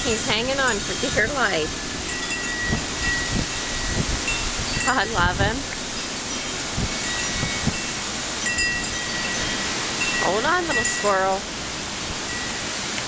He's hanging on for dear life. God love him. Hold on, little squirrel.